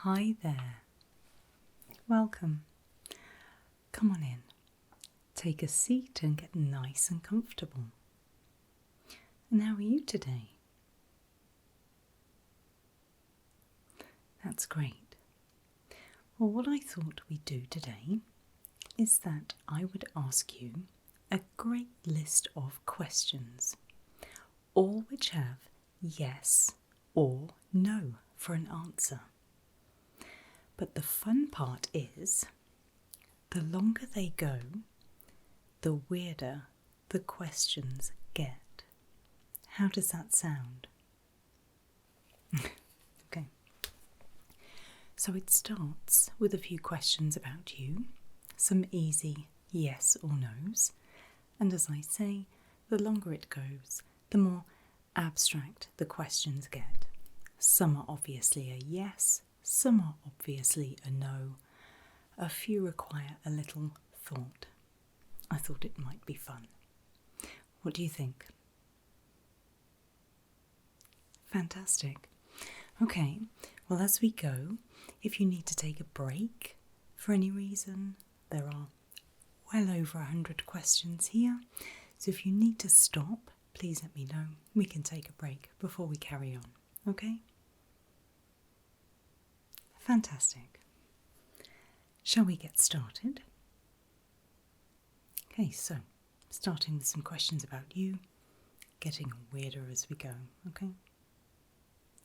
Hi there. Welcome. Come on in. Take a seat and get nice and comfortable. And how are you today? That's great. Well, what I thought we'd do today is that I would ask you a great list of questions, all which have yes or no for an answer. But the fun part is, the longer they go, the weirder the questions get. How does that sound? Okay. So it starts with a few questions about you, some easy yes or no's, and as I say, the longer it goes, the more abstract the questions get. Some are obviously a yes, some are obviously a no. A few require a little thought. I thought it might be fun. What do you think? Fantastic. Okay, well, as we go, if you need to take a break for any reason, there are well over 100 questions here. So if you need to stop, please let me know. We can take a break before we carry on, okay? Fantastic. Shall we get started? Okay, so starting with some questions about you, getting weirder as we go, okay?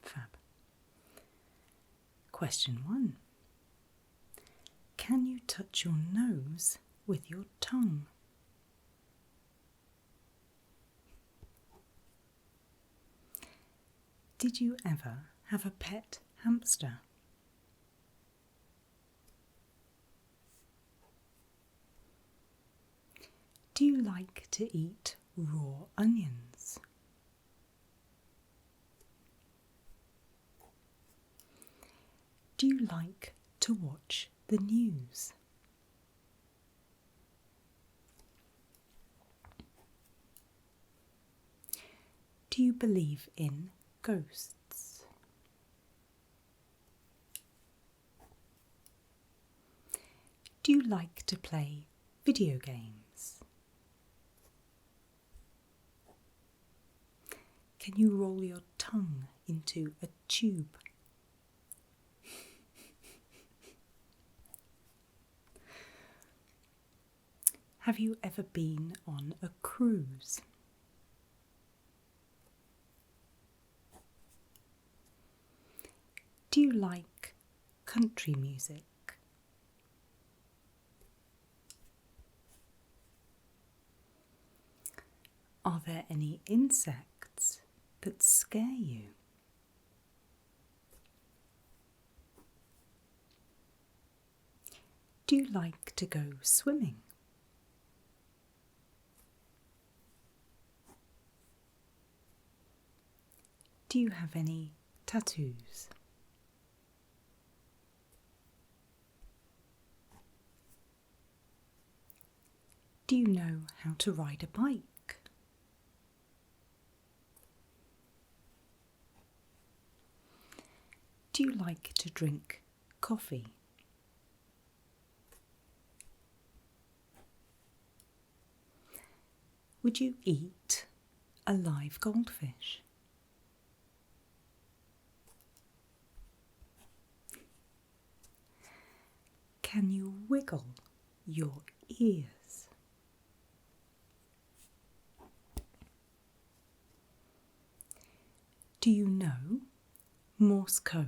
Fab. Question 1. Can you touch your nose with your tongue? Did you ever have a pet hamster? Do you like to eat raw onions? Do you like to watch the news? Do you believe in ghosts? Do you like to play video games? Can you roll your tongue into a tube? Have you ever been on a cruise? Do you like country music? Are there any insects that scare you? Do you like to go swimming? Do you have any tattoos? Do you know how to ride a bike? Do you like to drink coffee? Would you eat a live goldfish? Can you wiggle your ears? Do you know Morse code?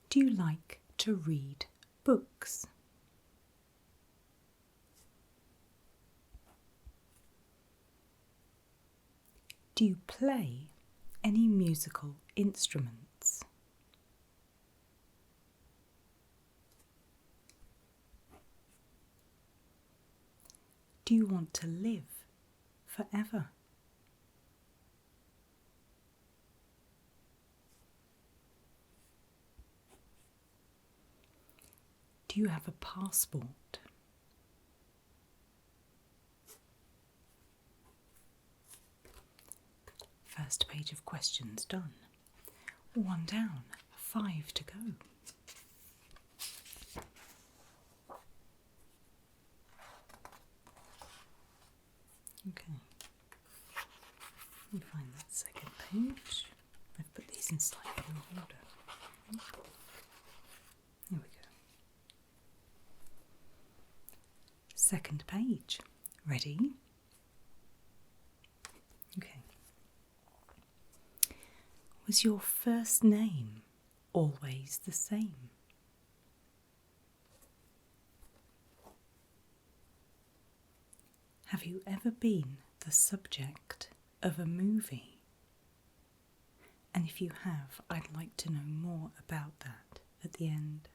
Do you like to read books? Do you play any musical instruments? Do you want to live forever? Do you have a passport? first page of questions done. 1 down, 5 to go. Okay, let me find that second page. I've put these in slightly wrong order. Here we go. Second page. Ready? Okay. Was your first name always the same? Have you ever been the subject of a movie? And if you have, I'd like to know more about that at the end.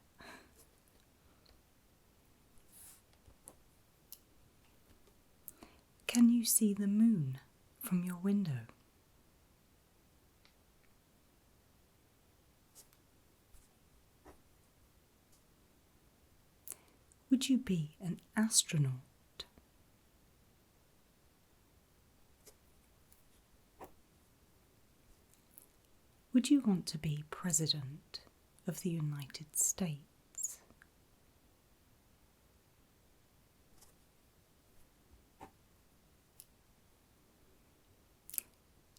Can you see the moon from your window? Would you be an astronaut? Would you want to be President of the United States?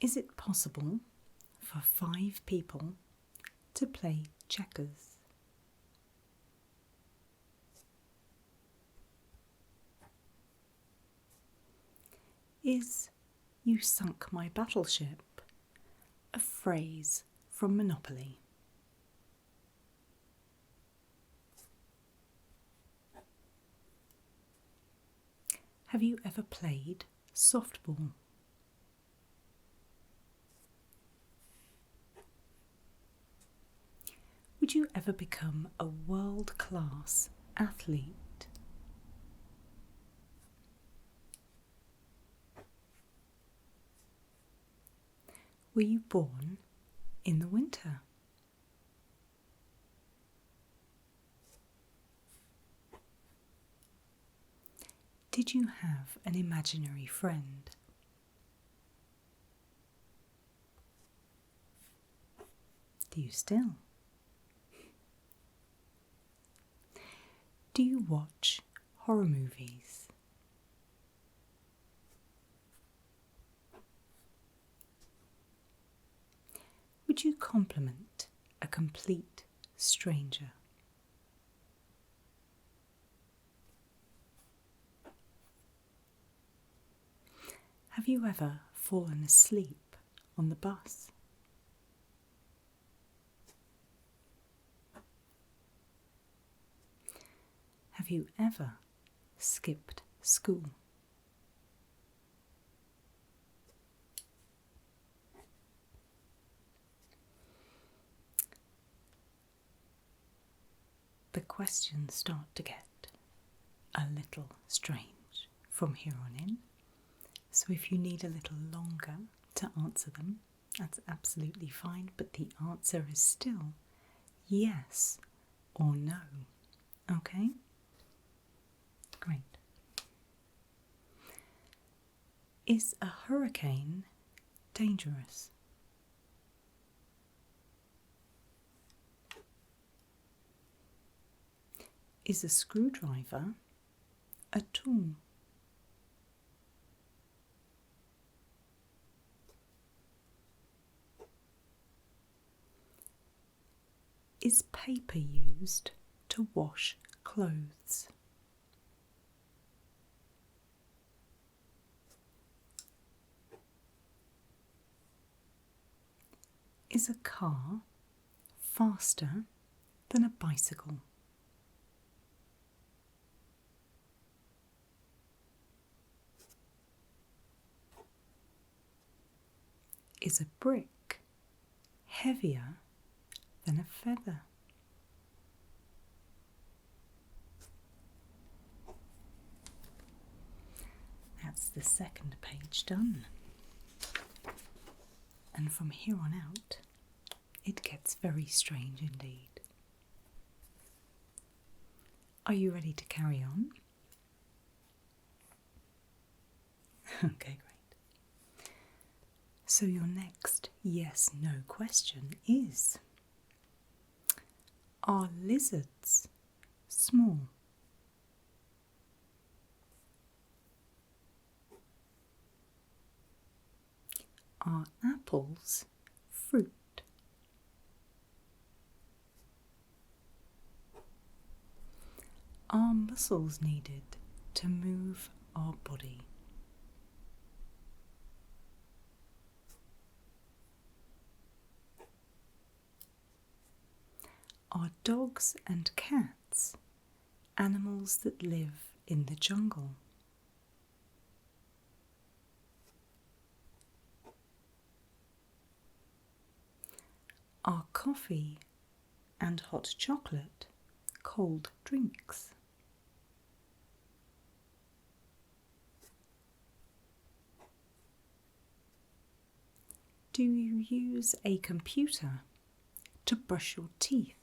Is it possible for 5 people to play checkers? Is "you sunk my battleship" a phrase from Monopoly? Have you ever played softball? Would you ever become a world-class athlete? Were you born in the winter? Did you have an imaginary friend? Do you still? Do you watch horror movies? Would you compliment a complete stranger? Have you ever fallen asleep on the bus? Have you ever skipped school? The questions start to get a little strange from here on in, so if you need a little longer to answer them, that's absolutely fine, but the answer is still yes or no. Okay? Great. Is a hurricane dangerous? Is a screwdriver a tool? Is paper used to wash clothes? Is a car faster than a bicycle? Is a brick heavier than a feather? That's the second page done. And from here on out, it gets very strange indeed. Are you ready to carry on? Okay, great. So your next yes/no question is, are lizards small? Are apples fruit? Are muscles needed to move our body? Are dogs and cats animals that live in the jungle? Are coffee and hot chocolate cold drinks? Do you use a computer to brush your teeth?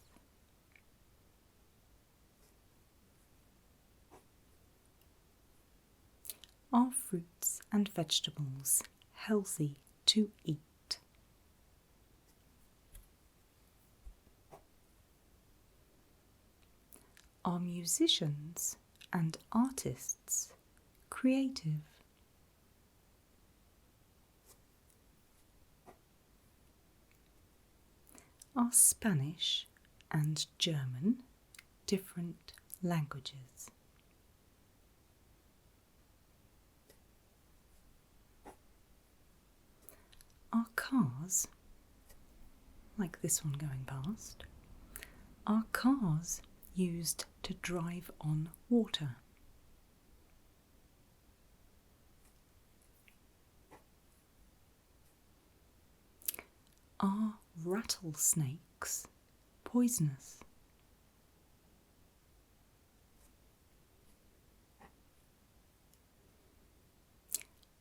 Are fruits and vegetables healthy to eat? Are musicians and artists creative? Are Spanish and German different languages? Are cars, like this one going past, are cars used to drive on water? Are rattlesnakes poisonous?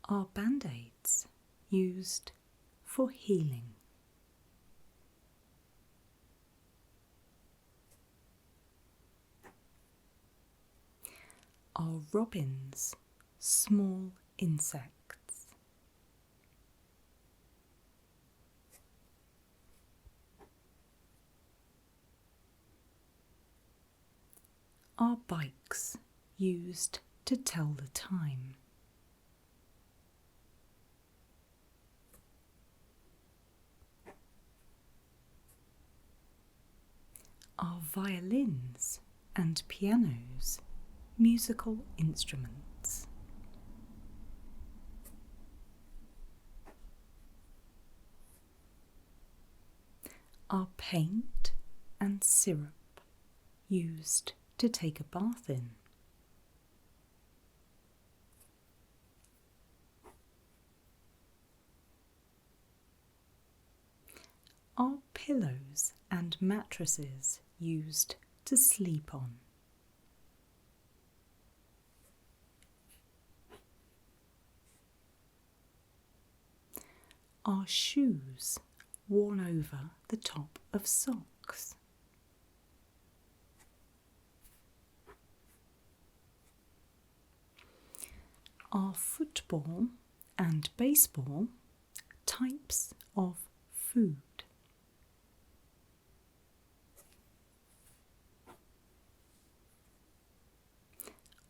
Are band-aids used for healing? Are robins small insects? Are bikes used to tell the time? Are violins and pianos musical instruments? Are paint and syrup used to take a bath in? Are pillows and mattresses used to sleep on? Are shoes worn over the top of socks? Are football and baseball types of food?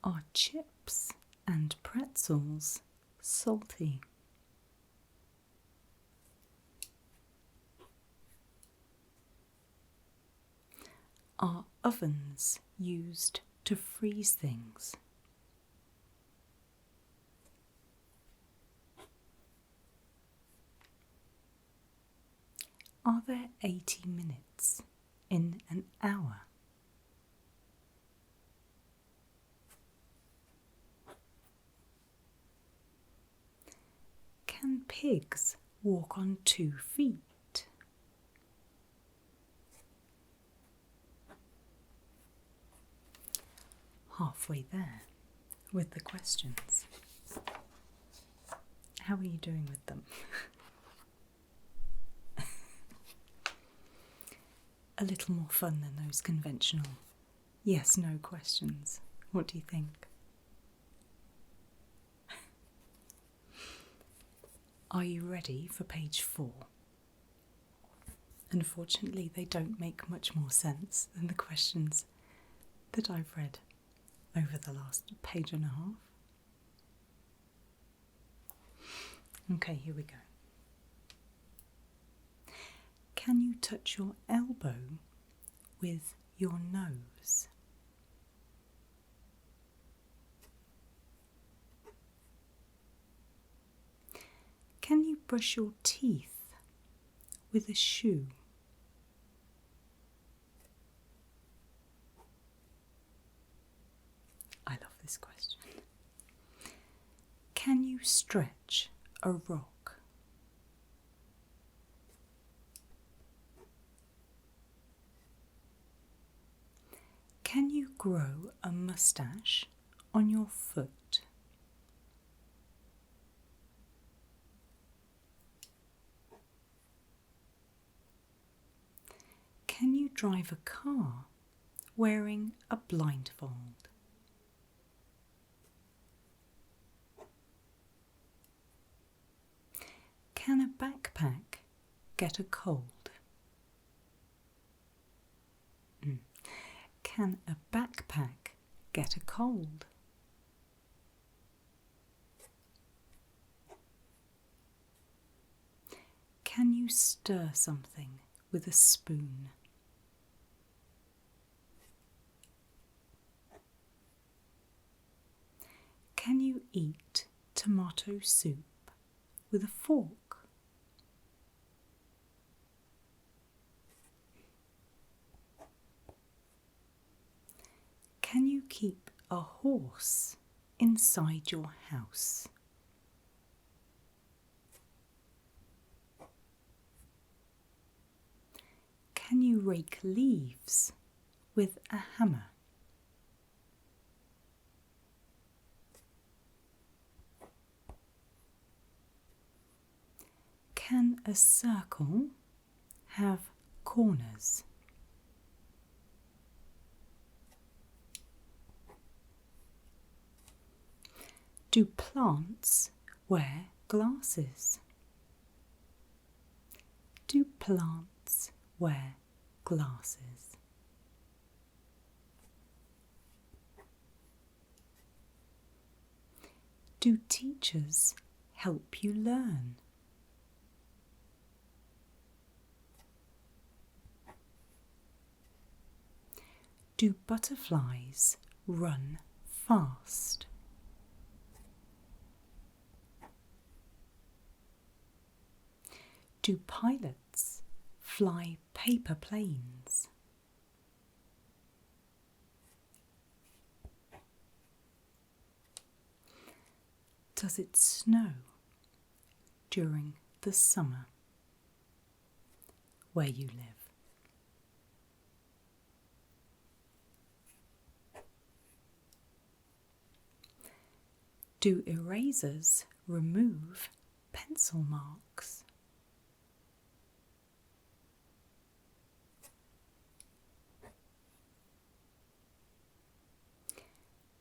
Are chips and pretzels salty? Are ovens used to freeze things? Are there 80 minutes in an hour? Can pigs walk on 2 feet? Halfway there with the questions. How are you doing with them? A little more fun than those conventional yes/no questions. What do you think? Are you ready for page 4? Unfortunately, they don't make much more sense than the questions that I've read over the last page and a half. Okay, here we go. Can you touch your elbow with your nose? Can you brush your teeth with a shoe? I love this question. Can you stretch a rock? Can you grow a moustache on your foot? Can you drive a car wearing a blindfold? Can a backpack get a cold? Can a backpack get a cold? Can you stir something with a spoon? Can you eat tomato soup with a fork? Can you keep a horse inside your house? Can you rake leaves with a hammer? Can a circle have corners? Do plants wear glasses? Do plants wear glasses? Do teachers help you learn? Do butterflies run fast? Do pilots fly paper planes? Does it snow during the summer where you live? Do erasers remove pencil marks?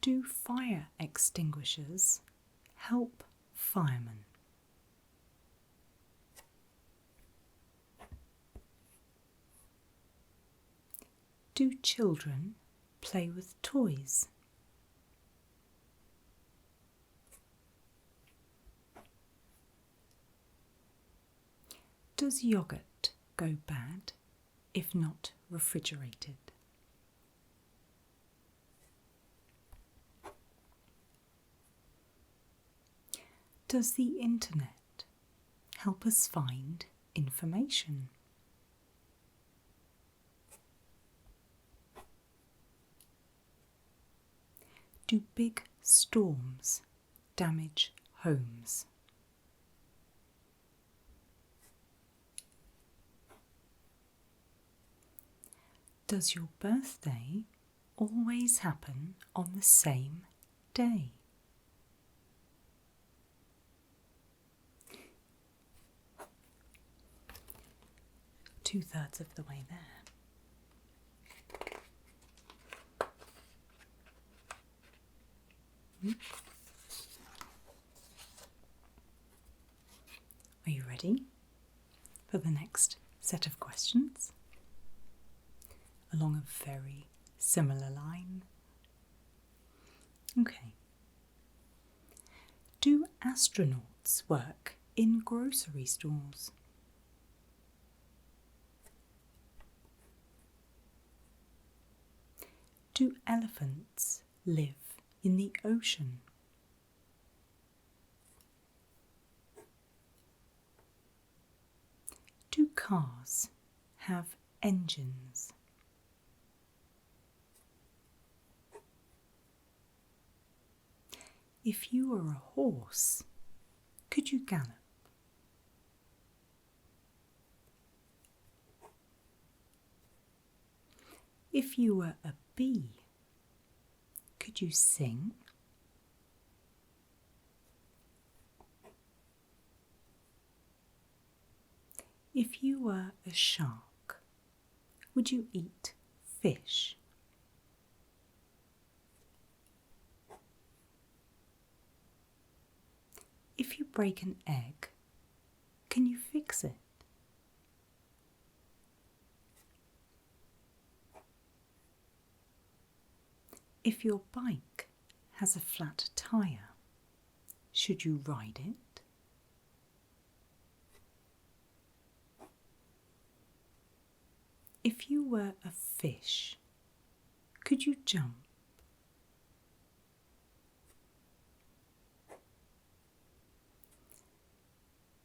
Do fire extinguishers help firemen? Do children play with toys? Does yogurt go bad if not refrigerated? Does the internet help us find information? Do big storms damage homes? Does your birthday always happen on the same day? Two-thirds of the way there. Are you ready for the next set of questions? Along a very similar line. Okay. Do astronauts work in grocery stores? Do elephants live in the ocean? Do cars have engines? If you were a horse, could you gallop? If you were a bee, could you sing? If you were a shark, would you eat fish? If you break an egg, can you fix it? If your bike has a flat tire, should you ride it? If you were a fish, could you jump?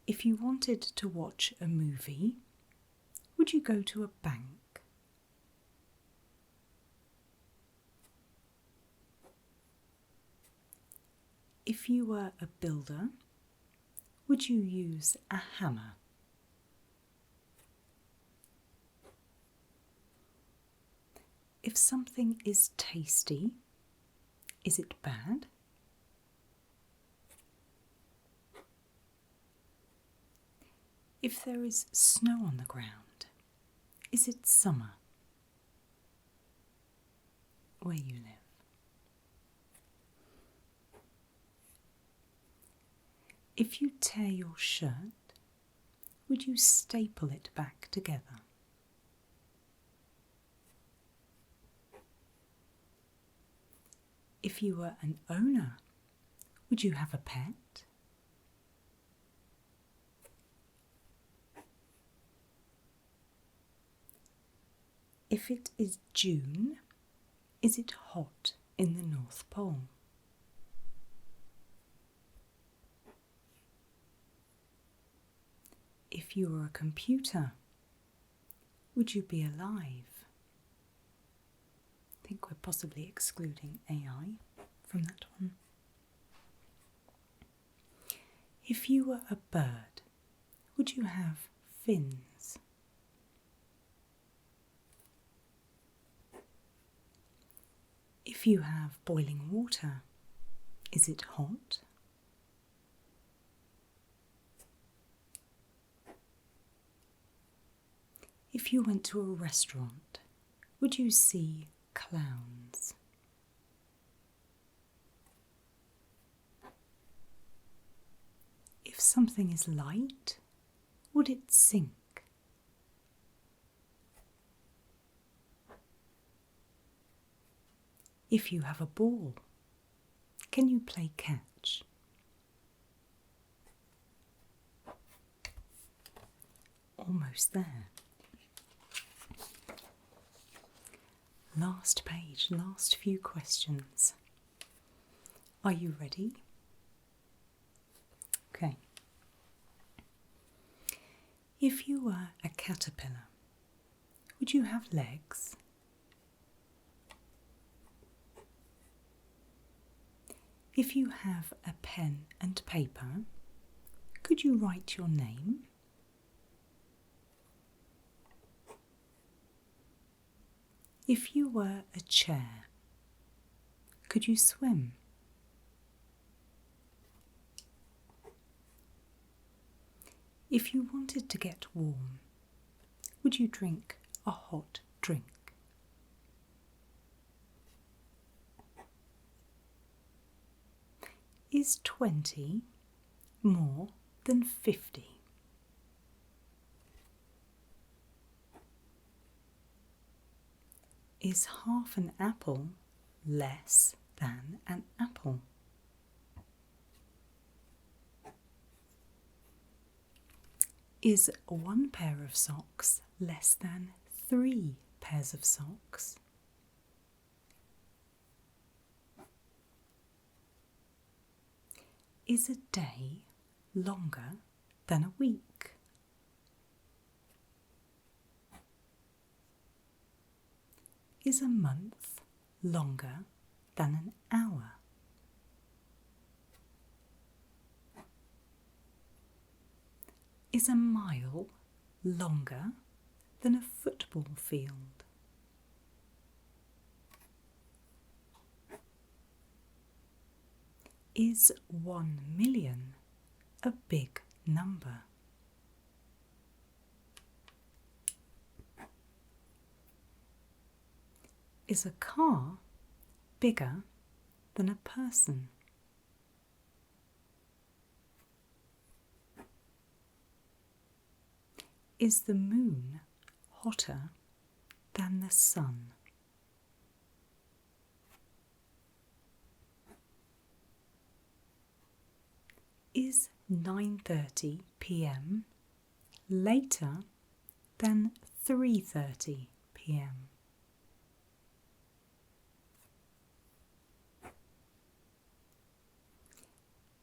If you wanted to watch a movie, would you go to a bank? If you were a builder, would you use a hammer? If something is tasty, is it bad? If there is snow on the ground, is it summer where you live? If you tear your shirt, would you staple it back together? If you were an owner, would you have a pet? If it is June, is it hot in the North Pole? If you were a computer, would you be alive? I think we're possibly excluding AI from that one. If you were a bird, would you have fins? If you have boiling water, is it hot? If you went to a restaurant, would you see clowns? If something is light, would it sink? If you have a ball, can you play catch? Almost there. Last page, last few questions. Are you ready? Okay. If you were a caterpillar, would you have legs? If you have a pen and paper, could you write your name? If you were a chair, could you swim? If you wanted to get warm, would you drink a hot drink? Is 20 more than 50? Is half an apple less than an apple? Is one pair of socks less than 3 pairs of socks? Is a day longer than a week? Is a month longer than an hour? Is a mile longer than a football field? Is 1,000,000 a big number? Is a car bigger than a person? Is the moon hotter than the sun? Is 9:30 p.m. later than 3:30 p.m.?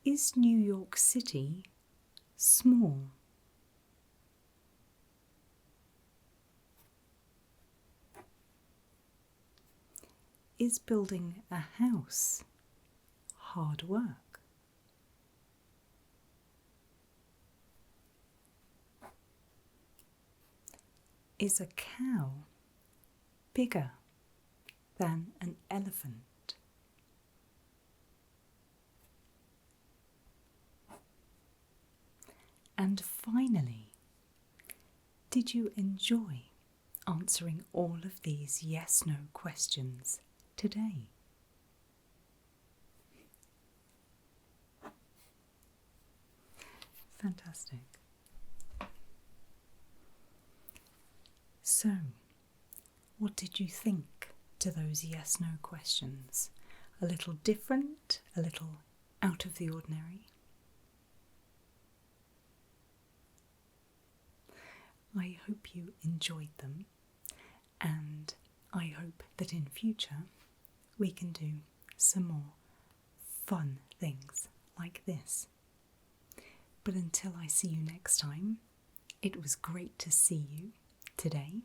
Is New York City small? Is building a house hard work? Is a cow bigger than an elephant? And finally, did you enjoy answering all of these yes-no questions today? Fantastic. So, what did you think to those yes-no questions? A little different, a little out of the ordinary? I hope you enjoyed them, and I hope that in future we can do some more fun things like this. But until I see you next time, it was great to see you today,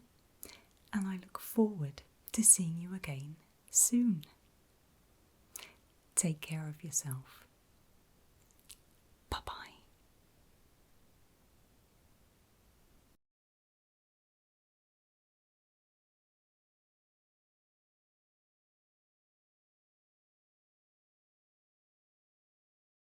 and I look forward to seeing you again soon. Take care of yourself.